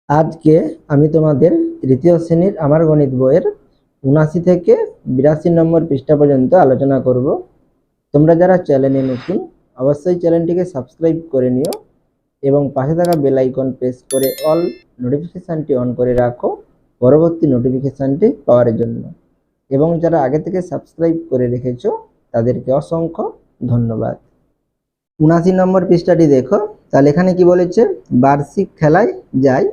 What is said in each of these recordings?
আজকে আমি তোমাদের তৃতীয় শ্রেণীর আমার গণিত বইয়ের ৭৯ থেকে ৮২ নম্বর পৃষ্ঠা পর্যন্ত আলোচনা করব। তোমরা যারা চ্যানেলে নতুন অবশ্যই চ্যানেলটিকে সাবস্ক্রাইব করে নিও এবং পাশে থাকা বেল আইকন প্রেস করে অল নোটিফিকেশানটি অন করে রাখো পরবর্তী নোটিফিকেশানটি পাওয়ার জন্য। এবং যারা আগে থেকে সাবস্ক্রাইব করে রেখেছো তাদেরকে অসংখ্য ধন্যবাদ। ৭৯ নম্বর পৃষ্ঠাটি দেখো, তাহলে এখানে কি বলেছে, বার্ষিক খেলায় যায়।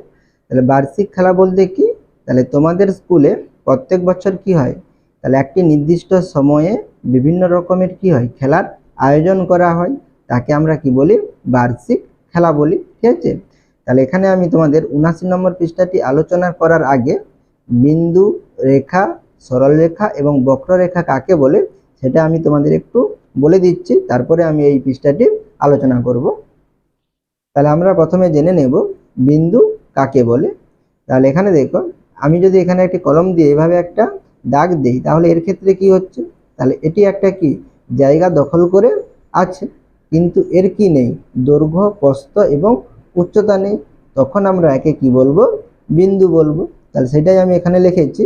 তাহলে বার্ষিক খেলা বলতে কি, তাহলে তোমাদের স্কুলে প্রত্যেক বছর কি হয়, তাহলে একটি নির্দিষ্ট সময়ে বিভিন্ন রকমের কি হয়, খেলার আয়োজন করা হয়, তাকে আমরা কি বলি, বার্ষিক খেলা বলি। ঠিক আছে, তাহলে এখানে আমি তোমাদের ৭৯ নম্বর পৃষ্ঠাটি আলোচনা করার আগে বিন্দু রেখা, সরলরেখা এবং বক্ররেখা কাকে বলে সেটা আমি তোমাদের একটু বলে দিচ্ছি, তারপরে আমি এই পৃষ্ঠাটি আলোচনা করব। তাহলে আমরা প্রথমে জেনে নেব বিন্দু কাকে বলে। তাহলে এখানে দেখো, আমি যদি এখানে একটি কলম দিয়ে এভাবে একটা দাগ দেই, তাহলে এর ক্ষেত্রে কি হচ্ছে, তাহলে এটি একটা কি জায়গা দখল করে আছে, কিন্তু এর কি নেই, দৈর্ঘ্য, প্রস্থ এবং উচ্চতা নেই, তখন আমরা একে কি বলবো, বিন্দু বলবো। তাহলে সেটাই আমি এখানে লিখেছি।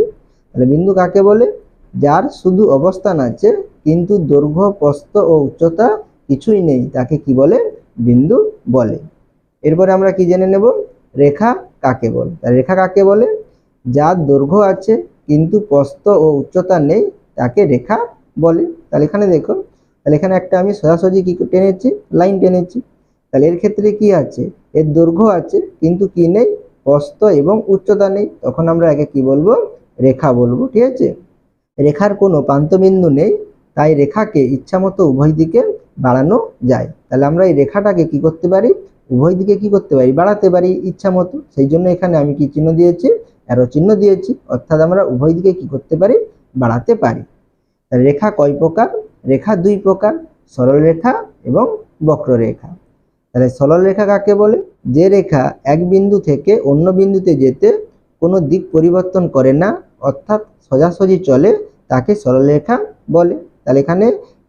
তাহলে বিন্দু কাকে বলে, যার শুধু অবস্থান আছে কিন্তু দৈর্ঘ্য, প্রস্থ ও উচ্চতা কিছুই নেই, তাকে কি বলে, বিন্দু বলে। এরপরে আমরা কি জেনে নেব, রেখা কাকে বলে। রেখা কাকে বলে, যার দৈর্ঘ্য আছে কিন্তু প্রস্থ ও উচ্চতা নেই, তাকে রেখা বলে। তাহলে এখানে দেখো, তাহলে এখানে একটা আমি সোজাসুজি কি টেনেছি, লাইন টেনেছি। তাহলে এর ক্ষেত্রে কি আছে, এর দৈর্ঘ্য আছে কিন্তু কি নেই, প্রস্থ এবং উচ্চতা নেই, তখন আমরা একে কি বলবো, রেখা বলবো। ঠিক আছে, রেখার কোনো প্রান্তবিন্দু নেই, তাই রেখাকে ইচ্ছামতো উভয় দিকে বাড়ানো যায়। তাহলে আমরা এই রেখাটাকে কি করতে পারি, উভয় দিকে কি করতে পারি, বাড়াতে পারি ইচ্ছা মতো। সেই জন্য এখানে আমি কি চিহ্ন দিয়েছি, অ্যারো চিহ্ন দিয়েছি, অর্থাৎ আমরা উভয় দিকে কি করতে পারি, বাড়াতে পারি। রেখা কয় প্রকার, রেখা দুই প্রকার, সরল রেখা এবং বক্ররেখা। তাহলে সরল রেখা কাকে বলে, যে রেখা এক বিন্দু থেকে অন্য বিন্দুতে যেতে কোনো দিক পরিবর্তন করে না, অর্থাৎ সোজাসুজি চলে, তাকে সরল রেখা বলে। তাহলে এখানে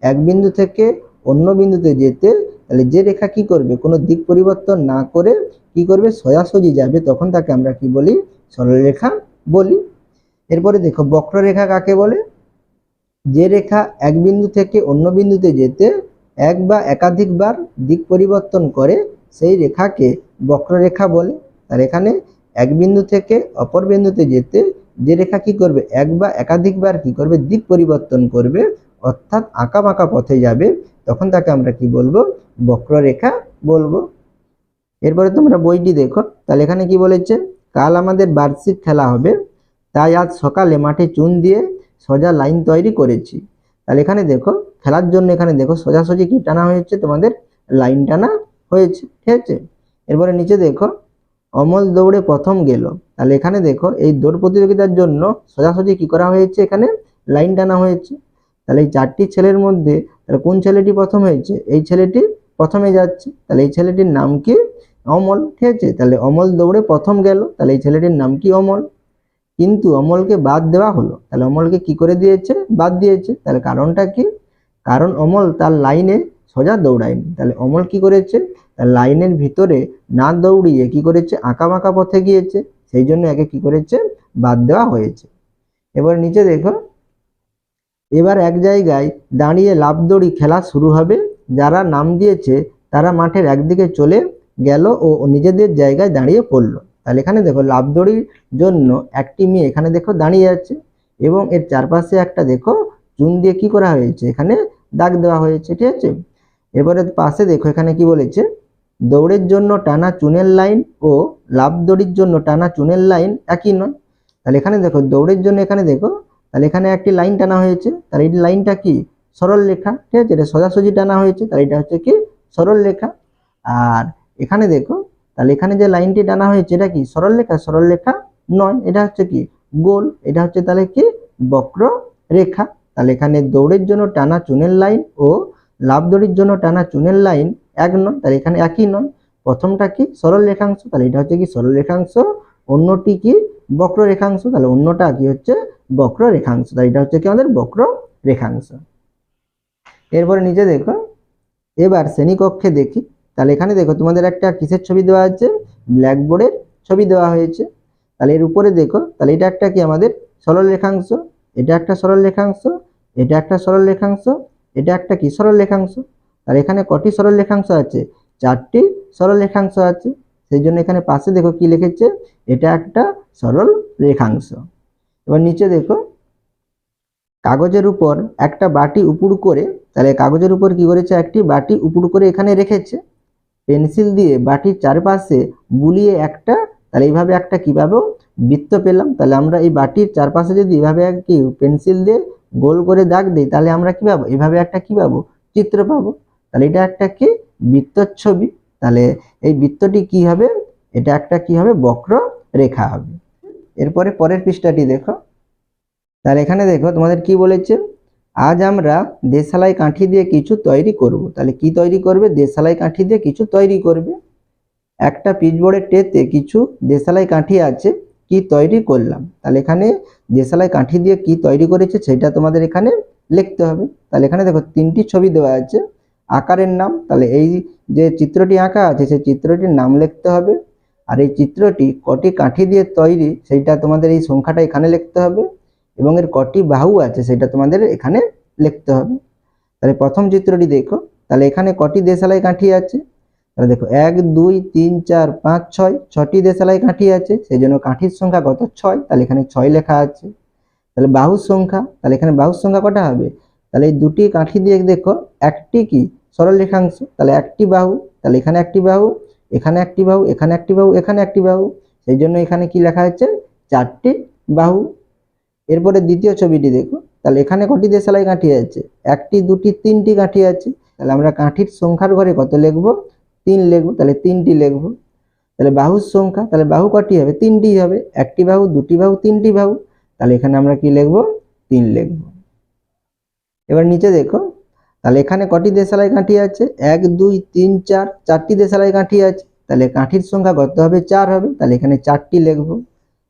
এক বিন্দু থেকে অন্য বিন্দুতে যেতে, তাহলে যে রেখা কি করবে, কোনো দিক পরিবর্তন না করে কি করবে, সোজাসুজি যাবে, তখন তাকে আমরা কি বলি, সরল রেখা বলি। এরপরে দেখো বক্ররেখা কাকে বলে, যে রেখা এক বিন্দু থেকে অন্য বিন্দুতে যেতে এক বা একাধিকবার দিক পরিবর্তন করে, সেই রেখাকে বক্ররেখা বলে। আর এখানে এক বিন্দু থেকে অপর বিন্দুতে যেতে যে রেখা কি করবে, এক বা একাধিকবার কি করবে, দিক পরিবর্তন করবে, অর্থাৎ আঁকা বাঁকা পথে যাবে, তখন তাকে আমরা কি বলবো, বক্ররেখা বলবো। এরপরে তোমরা বইটি দেখো, তাহলে এখানে কি বলেছে, কাল আমাদের বার্ষিক খেলা হবে, তাই আজ সকালে মাঠে চুন দিয়ে সোজা লাইন তৈরি করেছি। তাহলে এখানে দেখো, খেলার জন্য এখানে দেখো সোজাসুজি কি টানা হয়েছে, তোমাদের লাইন টানা হয়েছে। ঠিক আছে, এরপরে নিচে দেখো, অমল দৌড়ে প্রথম গেল। তাহলে এখানে দেখো, এই দৌড় প্রতিযোগিতার জন্য সোজাসুজি কি করা হয়েছে, এখানে লাইন টানা হয়েছে। তাহলে এই চারটি ছেলের মধ্যে তাহলে কোন ছেলেটি প্রথম হয়েছে, এই ছেলেটি প্রথমে যাচ্ছে, তাহলে এই ছেলেটির নাম কি, অমল। ঠিক আছে, তাহলে অমল দৌড়ে প্রথম গেল, তাহলে এই ছেলেটির নাম কি, অমল। কিন্তু অমলকে বাদ দেওয়া হলো, তাহলে অমলকে কি করে দিয়েছে, বাদ দিয়েছে। তাহলে কারণটা কি, কারণ অমল তার লাইনে সোজা দৌড়ায়নি। তাহলে অমল কি করেছে, তার লাইনের ভিতরে না দৌড়িয়ে কি করেছে, আঁকা বাঁকা পথে গিয়েছে, সেই জন্য একে কি করেছে, বাদ দেওয়া হয়েছে। এবার নিচে দেখো, এবার এক জায়গায় দাঁড়িয়ে লাফ দড়ি খেলা শুরু হবে, যারা নাম দিয়েছে তারা মাঠের একদিকে চলে গেল ও নিজেদের জায়গায় দাঁড়িয়ে পড়লো। তাহলে এখানে দেখো লাফ দড়ির জন্য একটি মেয়ে এখানে দেখো দাঁড়িয়ে আছে, এবং এর চারপাশে একটা দেখো চুন দিয়ে কি করা হয়েছে, এখানে দাগ দেওয়া হয়েছে। ঠিক আছে, এবারে পাশে দেখো এখানে কি বলেছে, দৌড়ের জন্য টানা চুনের লাইন ও লাফ দড়ির জন্য টানা চুনের লাইন একই নয়। তাহলে এখানে দেখো দৌড়ের জন্য এখানে দেখো, তাহলে এখানে একটি লাইন টানা হয়েছে, তাহলে এই লাইনটা কি, সরল রেখা। ঠিক আছে, এটা সোজাসুজি টানা হয়েছে, তাহলে এটা হচ্ছে কি, সরল রেখা। আর এখানে দেখো, তাহলে এখানে যে লাইনটি টানা হয়েছে এটা কি, সরল রেখা, সরল রেখা নয়, এটা হচ্ছে কি, গোল, এটা হচ্ছে তাহলে কি, বক্র রেখা। তাহলে এখানে দৌড়ের জন্য টানা চুনের লাইন ও লাফ দড়ির জন্য টানা চুনের লাইন এক নয়, তাহলে এখানে একই নয়। প্রথমটা কি, সরল রেখাংশ, তাহলে এটা হচ্ছে কি, সরল রেখাংশ, অন্যটি কি, বক্র রেখাংশ, তাহলে অন্যটা কি হচ্ছে, বক্র রেখাংশ, তাই এটা হচ্ছে কি আমাদের বক্র রেখাংশ। এরপরে নিচে দেখো, এবার শ্রেণীকক্ষে দেখি। তাহলে এখানে দেখো তোমাদের একটা কিসের ছবি দেওয়া আছে, ব্ল্যাকবোর্ডের ছবি দেওয়া হয়েছে। তাহলে এর উপরে দেখো, তাহলে এটা একটা কি আমাদের সরল রেখাংশ, এটা একটা সরল রেখাংশ, এটা একটা সরল রেখাংশ, এটা একটা কি সরল রেখাংশ। আর এখানে কটি সরল রেখাংশ আছে? 4টি সরল রেখাংশ আছে। সেই জন্য এখানে পাশে দেখো কি লিখেছে, এটা একটা সরল রেখাংশ। এবার নিচে দেখো, কাগজের উপর একটা বাটি উপুড় করে, তাহলে কাগজের উপর কি করেছে, একটি বাটি উপুড় করে এখানে রেখেছে, পেন্সিল দিয়ে বাটির চারপাশে বুলিয়ে একটা, তাহলে এইভাবে একটা কিভাবে বৃত্ত পেলাম। তাহলে আমরা এই বাটির চারপাশে যদি এইভাবে কি পেন্সিল দিয়ে গোল করে দাগ দিই, তাহলে আমরা কি পাবো, এইভাবে একটা কি পাবো, চিত্র পাবো। তাহলে এটা একটা কি বৃত্তর ছবি। তাহলে এই বৃত্তটি কি হবে, এটা একটা কি হবে, বক্র রেখা হবে। এরপরে পরের পৃষ্ঠাটি দেখো, তাহলে এখানে দেখো তোমাদের কি বলেছে, আজ আমরা দেশালাই কাঠি দিয়ে কিছু তৈরি করব। তাহলে কি তৈরি করবে, দেশালাই কাঠি দিয়ে কিছু তৈরি করবে। একটা পিচবোর্ডের ট্রেতে কিছু দেশালাই কাঠি আছে, কি তৈরি করলাম। তাহলে এখানে দেশালাই কাঠি দিয়ে কি তৈরি করেছে সেটা তোমাদের এখানে লিখতে হবে। তাহলে এখানে দেখো 3টি ছবি দেওয়া আছে, আকারের নাম, তাহলে এই যে চিত্রটি আঁকা আছে সেই চিত্রটির নাম লিখতে হবে। আর এই চিত্রটি কটি কাঠি দিয়ে তৈরি সেইটা তোমাদের এই সংখ্যাটা এখানে লিখতে হবে, এবং এর কটি বাহু আছে সেটা তোমাদের এখানে লিখতে হবে। তাহলে প্রথম চিত্রটি দেখো, তাহলে এখানে কটি দেশালাই কাঠি আছে, তাহলে দেখো 1 2 3 4 5 6, 6টি দেশালাই কাঠি আছে, সেই জন্য কাঠির সংখ্যা কত, 6। তাহলে এখানে 6 লেখা আছে। তাহলে বাহুর সংখ্যা, তাহলে এখানে বাহুর সংখ্যা কটা হবে, তাহলে এই দুটি কাঠি দিয়ে দেখো একটি কি সরল রেখাংশ, তাহলে একটি বাহু, তাহলে এখানে একটি বাহু, এখানে একটি বাহু, এখানে একটি বাহু, এখানে একটি বাহু, সেই জন্য এখানে কি লেখা আছে, 4টি বাহু। এরপরে দ্বিতীয় ছবিটি দেখো, তাহলে এখানে কটি দেশালাই কাঠি আছে, 1টি 2টি 3টি কাঠি আছে। তাহলে আমরা কাঠির সংখ্যার ঘরে কত লিখবো, 3 লিখবো, তাহলে 3টি লিখবো। তাহলে বাহুর সংখ্যা, তাহলে বাহু কটি হবে, 3টি হবে, একটি বাহু, দুটি বাহু, 3টি বাহু, তাহলে এখানে আমরা কি লিখবো, 3 লিখবো। এবার নিচে দেখো, তাহলে এখানে কটি দেশালাই কাঠি আছে, 1 2 3 4, 4টি দেশালাই কাঠি আছে, তাহলে কাঠির সংখ্যা কত হবে, 4 হবে, তাহলে এখানে 4টি লিখবো।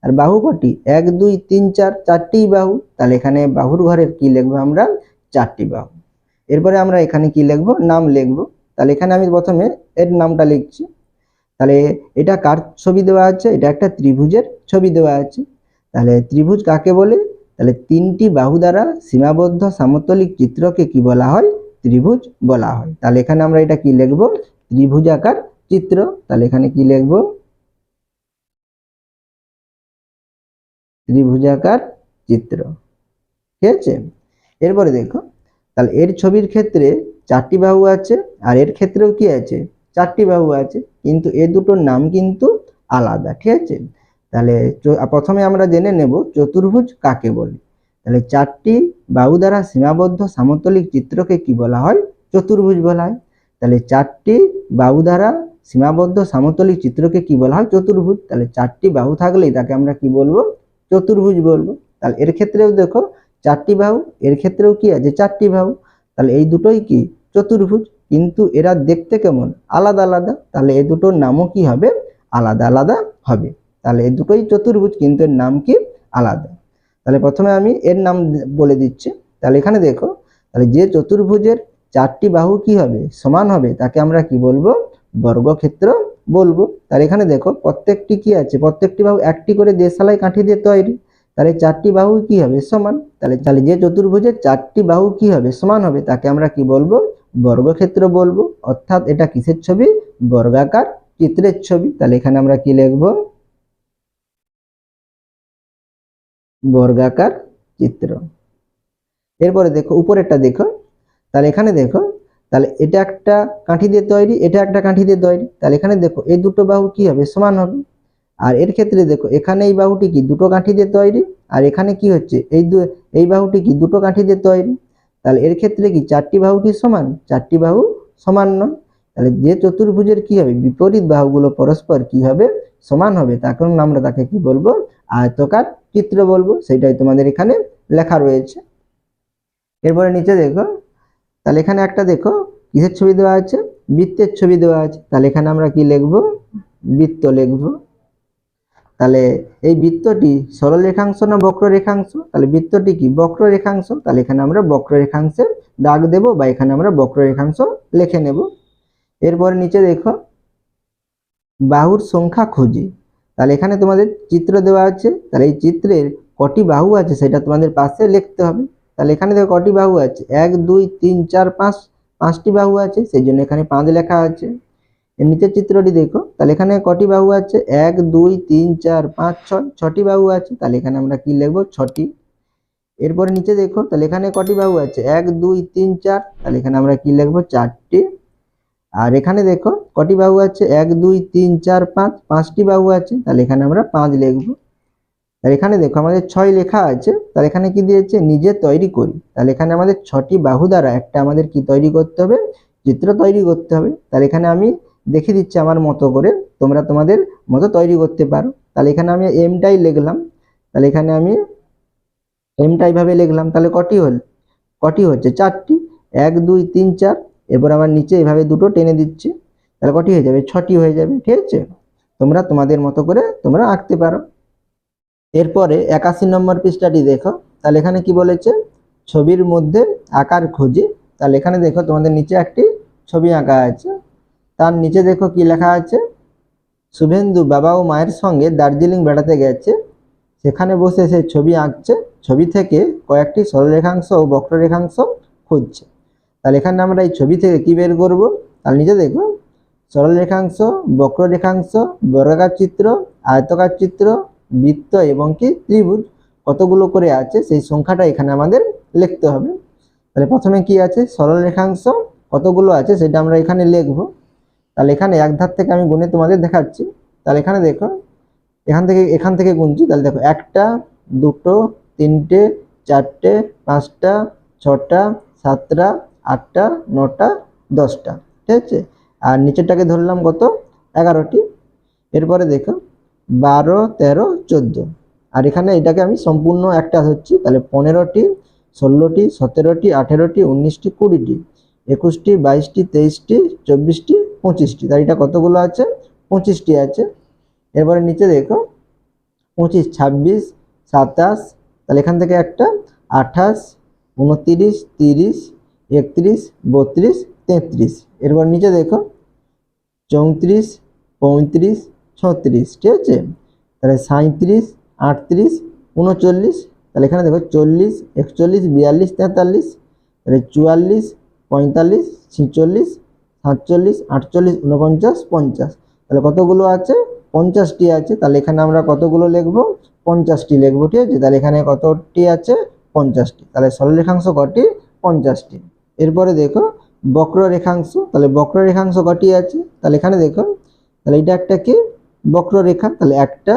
আর বাহু কটি, 1 2 3 4, 4টি বাহু, তাহলে এখানে বাহুর ঘরের কি লিখবো আমরা, 4টি বাহু। এরপরে আমরা এখানে কি লিখবো, নাম লিখবো। তাহলে এখানে আমি প্রথমে এর নামটা লিখছি। তাহলে এটা কার ছবি দেওয়া আছে, এটা একটা ত্রিভুজের ছবি দেওয়া আছে। তাহলে ত্রিভুজ কাকে বলে, তাহলে 3টি বাহু দ্বারা সীমাবদ্ধ সমতলিক চিত্রকে কি বলা হয়, ত্রিভুজ বলা হয়। তাহলে এখানে আমরা এটা কি লিখবো, ত্রিভুজাকার চিত্র। তাহলে এখানে কি লিখবো, ত্রিভুজাকার চিত্র, ঠিক আছে। এরপরে দেখো, তাহলে এর ছবির ক্ষেত্রে 4টি বাহু আছে, আর এর ক্ষেত্রেও কি আছে, 4টি বাহু আছে, কিন্তু এ দুটোর নাম কিন্তু আলাদা, ঠিক আছে। তাহলে প্রথমে আমরা জেনে নেব চতুর্ভুজ কাকে বলে। তাহলে 4টি বাহু দ্বারা সীমাবদ্ধ সমতলিক চিত্রকে কি বলা হয়, চতুর্ভুজ বলা হয়। তাহলে 4টি বাহু দ্বারা সীমাবদ্ধ সমতলিক চিত্রকে কি বলা হয়, চতুর্ভুজ। তাহলে 4টি বাহু থাকলেই তাকে আমরা কি বলবো, চতুর্ভুজ বলবো। তাহলে এর ক্ষেত্রেও দেখো 4টি বাহু, এর ক্ষেত্রেও কি আছে, 4টি বাহু, তাহলে এই দুটোই কি চতুর্ভুজ, কিন্তু এরা দেখতে কেমন, আলাদা আলাদা। তাহলে এই দুটোর নামও কি হবে, আলাদা আলাদা হবে। তাহলে এই দুটোই চতুর্ভুজ, কিন্তু এর নাম কি আলাদা। তাহলে প্রথমে আমি এর নাম বলে দিচ্ছি। তাহলে এখানে দেখো, তাহলে যে চতুর্ভুজের 4টি বাহু কি হবে, সমান হবে, তাকে আমরা কি বলবো, বর্গক্ষেত্র বলবো। তাহলে এখানে দেখো প্রত্যেকটি কি আছে, প্রত্যেকটি বাহু একটি করে দেশালাই কাঠি দিয়ে তৈরি, তাহলে 4টি বাহু কি হবে, সমান। তাহলে যে চতুর্ভুজের 4টি বাহু কি হবে, সমান হবে, তাকে আমরা কি বলবো, বর্গক্ষেত্র বলবো। অর্থাৎ এটা কিসের ছবি, বর্গাকার চিত্রের ছবি। তাহলে এখানে আমরা কি লিখবো, বর্গাকার চিত্র। এরপরে দেখো উপরেরটা দেখো, তাহলে এখানে দেখো, তাহলে এটা একটা কাঠি দিয়ে তৈরি, এটা একটা কাঠি দিয়ে তৈরি, তাহলে এখানে দেখো এই দুটো বাহু কি হবে, সমান হবে। আর এর ক্ষেত্রে দেখো এখানে এই বাহুটি কি দুটো কাঠি দিয়ে তৈরি, আর এখানে কি হচ্ছে, এই বাহুটি কি দুটো কাঠি দিয়ে তৈরি। তাহলে এর ক্ষেত্রে কি 4টি বাহু কি সমান, 4টি বাহু সমান নয়। তাহলে যে চতুর্ভুজের কি হবে, বিপরীত বাহুগুলো পরস্পর কি হবে, সমান হবে, তখন আমরা তাকে কি বলবো, আয়তকার চিত্র বলবো। সেটাই তোমাদের এখানে লেখা রয়েছে। এরপরে নিচে দেখো, তাহলে এখানে একটা দেখো কিসের ছবি দেওয়া আছে, বৃত্তের ছবি দেওয়া আছে। তাহলে এখানে আমরা কি লিখবো, বৃত্ত লিখবো। তাহলে এই বৃত্তটি সরল রেখাংশ না বক্র রেখাংশ, তাহলে বৃত্তটি কি বক্র রেখাংশ। তাহলে এখানে আমরা বক্র রেখাংশের দাগ দেব, বা এখানে আমরা বক্র রেখাংশ লিখে নেব। এরপরে নিচে দেখো, বাহুর সংখ্যা খুঁজি। তাহলে এখানে তোমাদের চিত্র দেওয়া আছে, তাহলে এই চিত্রের কটি বাহু আছে সেটা তোমাদের পাশে লিখতে হবে। তাহলে এখানে দেখো কটি বাহু আছে, 1 2 3 4 5, 5টি বাহু আছে, সেই জন্য এখানে 5 লেখা আছে। এর নিচের চিত্রটি দেখো, তাহলে এখানে কটি বাহু আছে, 1 2 3 4 5 6, 6টি বাহু আছে, তাহলে এখানে আমরা কি লিখবো, 6টি। এরপরে নিচে দেখো, তাহলে এখানে কটি বাহু আছে, 1 2 3 4, তাহলে এখানে আমরা কি লিখবো, 4টি। আর এখানে দেখো কটি বাহু আছে, 1 2 3 4 5, 5টি বাহু আছে, তাহলে এখানে আমরা 5 লিখবো। আর এখানে দেখো আমাদের 6 লেখা আছে, তাহলে এখানে কি দিয়েছে, নিজে তৈরি করি। তাহলে এখানে আমাদের 6টি বাহু দ্বারা একটা আমাদের কি তৈরি করতে হবে, চিত্র তৈরি করতে হবে। তাহলে এখানে আমি দেখিয়ে দিচ্ছি আমার মতো করে, তোমরা তোমাদের মতো তৈরি করতে পারো। তাহলে এখানে আমি এমটাই লিখলাম, তাহলে এখানে আমি এমটা এইভাবে লিখলাম, তাহলে কটি হচ্ছে, 4টি। 1 2 3 4, এরপর আমার নিচে এইভাবে দুটো টেনে দিচ্ছি, তাহলে কটি হয়ে যাবে, 6টি হয়ে যাবে। ঠিক আছে, তোমরা তোমাদের মতো করে তোমরা আঁকতে পারো। এরপরে 81 নম্বর পৃষ্ঠাটি দেখো, তাহলে এখানে কি বলেছে, ছবির মধ্যে আকার খুঁজি। তাহলে এখানে দেখো তোমাদের নিচে একটি ছবি আঁকা আছে, তার নিচে দেখো কি লেখা আছে, শুভেন্দু বাবা ও মায়ের সঙ্গে দার্জিলিং বেড়াতে গেছে, সেখানে বসে সে ছবি আঁকছে, ছবি থেকে কয়েকটি সরলরেখাংশ ও বক্ররেখাংশ খুঁজছে। তাহলে এখানে আমরা এই ছবি থেকে কি বের করব, তাহলে নিচে দেখো সরলরেখাংশ, বক্ররেখাংশ, বর্গাকার চিত্র, আয়তকার চিত্র, বৃত্ত এবং কি ত্রিভুজ কতগুলো করে আছে সেই সংখ্যাটা এখানে আমাদের লিখতে হবে। তাহলে প্রথমে কি আছে, সরলরেখাংশ কতগুলো আছে সেটা আমরা এখানে লিখব। তাহলে এখানে এক ধার থেকে আমি গুণে তোমাদের দেখাচ্ছি। তাহলে এখানে দেখো এখান থেকে গুনছি, তাহলে দেখো 1টা 2টো 3টে 4টে 5টা 6টা 7টা 8টা 9টা 10টা। ঠিক আছে, আর নিচেরটাকে ধরলাম কত, 11টি। এরপরে দেখো 12 13 14, আর এখানে এটাকে আমি সম্পূর্ণ একটা ধরছি, তাহলে 15টি 16টি 17টি 18টি 19টি 20টি 21টি 22টি 23টি 24টি 25টি, তাহলে এটা কতগুলো আছে, 25টি আছে। এরপরে নিচে দেখো 25 26 27, তাহলে এখান থেকে একটা 28 29 30 31 32 33। এরপর নিচে দেখো 34 35 36, ঠিক আছে। তাহলে 37 38 39, তাহলে এখানে দেখো 40 41 42 43, তাহলে 44 45 46 47 48 49 50, তাহলে কতগুলো আছে, 50টি আছে। তাহলে এখানে আমরা কতগুলো লিখবো, 50টি লিখবো। ঠিক আছে, তাহলে এখানে কতটি আছে, 50টি। তাহলে সরলরেখাংশ কটি, 50টি। এরপরে দেখো বক্ররেখাংশ, তাহলে বক্ররেখাংশ কটি আছে, তাহলে এখানে দেখো, তাহলে এটা একটা কি বক্ররেখা, তাহলে একটা,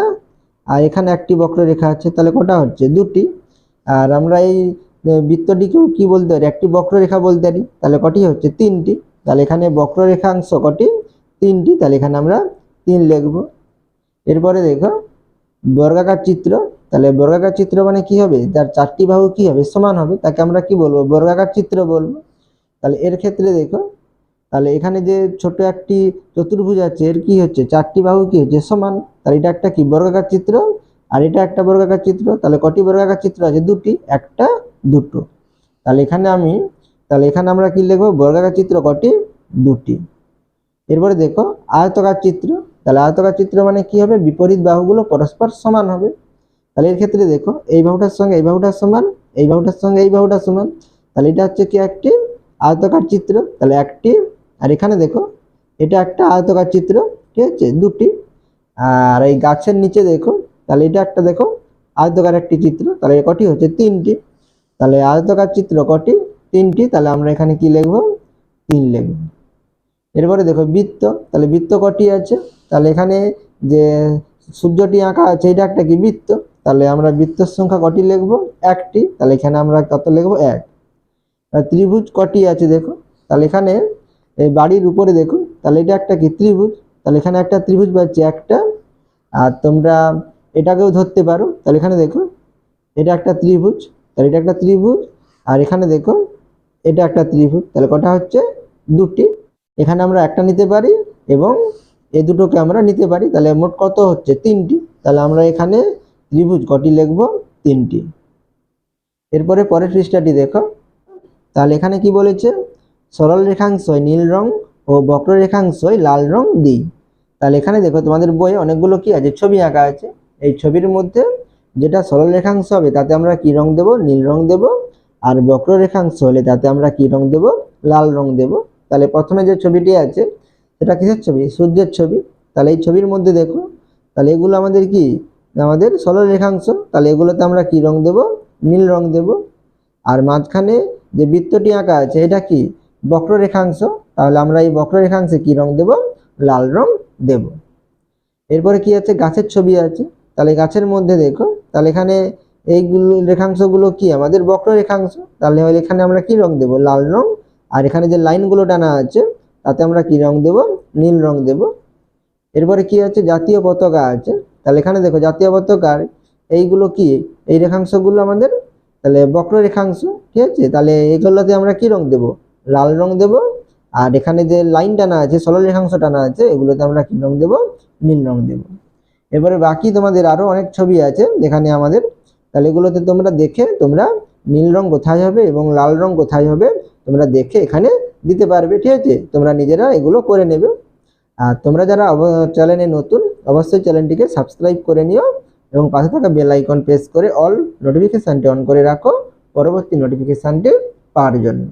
আর এখানে একটি বক্ররেখা আছে, তাহলে কটা হচ্ছে, 2টি। আর আমরা এই বৃত্তটিকেও কি বলতে পারি, একটি বক্ররেখা বলতে পারি, তাহলে কটি হচ্ছে, 3টি। তাহলে এখানে বক্ররেখাংশ কটি, 3টি, তাহলে এখানে আমরা 3 লিখবো। এরপরে দেখো বর্গাকার চিত্র, তাহলে বর্গাকার চিত্র মানে কি হবে, যার 4টি বাহু কি হবে, সমান হবে, তাকে আমরা কি বলবো, বর্গাকার চিত্র বলবো। তাহলে এর ক্ষেত্রে দেখো, তাহলে এখানে যে ছোট একটি চতুর্ভুজ আছে, এর কি হচ্ছে, 4টি বাহু কি হচ্ছে, সমান, তাহলে এটা একটা কি বর্গাকার চিত্র, আর এটা একটা বর্গাকার চিত্র। তাহলে কটি বর্গাকার চিত্র আছে, 2টি, একটা 2টো। তাহলে এখানে আমরা কি লিখবো, বর্গাকার চিত্র কটি, 2টি। এরপরে দেখো আয়তকার চিত্র, তাহলে আয়তকার চিত্র মানে কি হবে, বিপরীত বাহুগুলো পরস্পর সমান হবে। তাহলে এর ক্ষেত্রে দেখো এই বাহুটার সঙ্গে এই বাহুটার সমান, এই বাহুটার সঙ্গে এই বাহুটার সমান, তাহলে এটা হচ্ছে কি একটি আয়তকার চিত্র, তাহলে একটি। আর এখানে দেখো এটা একটা আয়তকার চিত্র, ঠিক আছে, 2টি। আর এই গাছের নিচে দেখো, তাহলে এটা একটা দেখো আয়তকার একটি চিত্র, তাহলে কটি হচ্ছে, 3টি। তাহলে আয়তকার চিত্র কটি, 3টি, তাহলে আমরা এখানে কি লিখবো, 3 লিখবো। এরপরে দেখো বৃত্ত, তাহলে বৃত্ত কটি আছে, তাহলে এখানে যে সূর্যটি আঁকা আছে এটা একটা কি বৃত্ত, তাহলে আমরা বৃত্তের সংখ্যা কটি লিখবো, 1টি, তাহলে এখানে আমরা কত লিখবো, 1। ত্রিভুজ কটি আছে দেখো, তাহলে এখানে এই বাড়ির উপরে দেখো, তাহলে এটা একটা কি ত্রিভুজ, তাহলে এখানে একটা ত্রিভুজ পাচ্ছি একটা। আর তোমরা এটাকেও ধরতে পারো, তাহলে এখানে দেখো এটা একটা ত্রিভুজ, তাহলে এটা একটা ত্রিভুজ। আর এখানে দেখো এটা একটা ত্রিভুজ, তাহলে কটা হচ্ছে, 2টি। এখানে আমরা একটা নিতে পারি এবং এই দুটোকে আমরা নিতে পারি, তাহলে মোট কত হচ্ছে, 3টি। তাহলে আমরা এখানে ত্রিভুজ কটি লিখবো, 3টি। এরপরে পরের পৃষ্ঠাটি দেখো, তাহলে এখানে কি বলেছে, সরল রেখাংশই নীল রং ও বক্ররেখাংশই লাল রং দিই। তাহলে এখানে দেখো তোমাদের বইয়ে অনেকগুলো কি আছে, ছবি আঁকা আছে। এই ছবির মধ্যে যেটা সরল রেখাংশ হবে তাতে আমরা কি রং দেব, নীল রং দেব। আর বক্র রেখাংশ হলে তাতে আমরা কি রং দেব, লাল রং দেব। তাহলে প্রথমে যে ছবিটি আছে সেটা কিসের ছবি, সূর্যের ছবি। তাহলে এই ছবির মধ্যে দেখো, তাহলে এগুলো আমাদের কি, আমাদের সরল রেখাংশ। তাহলে এগুলোতে আমরা কি রং দেব, নীল রং দেব। আর মাঝখানে যে বৃত্তটি আঁকা আছে এটা কি, বক্র রেখাংশ। তাহলে আমরা এই বক্র রেখাংশে কি রং দেব, লাল রং দেব। এরপরে কি আছে, গাছের ছবি আছে। তাহলে গাছের মধ্যে দেখো, তাহলে এখানে এইগুলো রেখাংশগুলো কি, আমাদের বক্র রেখাংশ। তাহলে এখানে আমরা কি রং দেব, লাল রং। আর এখানে যে লাইনগুলো টানা আছে তাতে আমরা কি রং দেব, নীল রং দেব। এরপরে কি আছে, জাতীয় পতাকা আছে। তাহলে এখানে দেখো জাতীয় পতাকার এইগুলো কি, এই রেখাংশগুলো আমাদের তাহলে বক্র রেখাংশ, ঠিক আছে। তাহলে এইগুলোতে আমরা কি রং দেব, লাল রং দেব। আর এখানে যে লাইন টানা আছে, সরল রেখাংশ টানা আছে, এগুলোতে আমরা কি রং দেব, নীল রং দেব। এবারে বাকি তোমাদের আরো অনেক ছবি আছে যেখানে আমাদের, তাহলে এগুলোতে তোমরা দেখে তোমরা নীল রং কোথায় হবে এবং লাল রং কোথায় হবে তোমরা দেখে এখানে দিতে পারবে, ঠিক আছে। তোমরা নিজেরা এগুলো করে নেবে। আর তোমরা যারা চ্যানেলে নতুন, অবশ্যই চ্যানেলটিকে সাবস্ক্রাইব করে নিও এবং পাশে থাকা বেল আইকন প্রেস করে অল নোটিফিকেশনটি অন করে রাখো পরবর্তী নোটিফিকেশনটি পাওয়ার জন্য।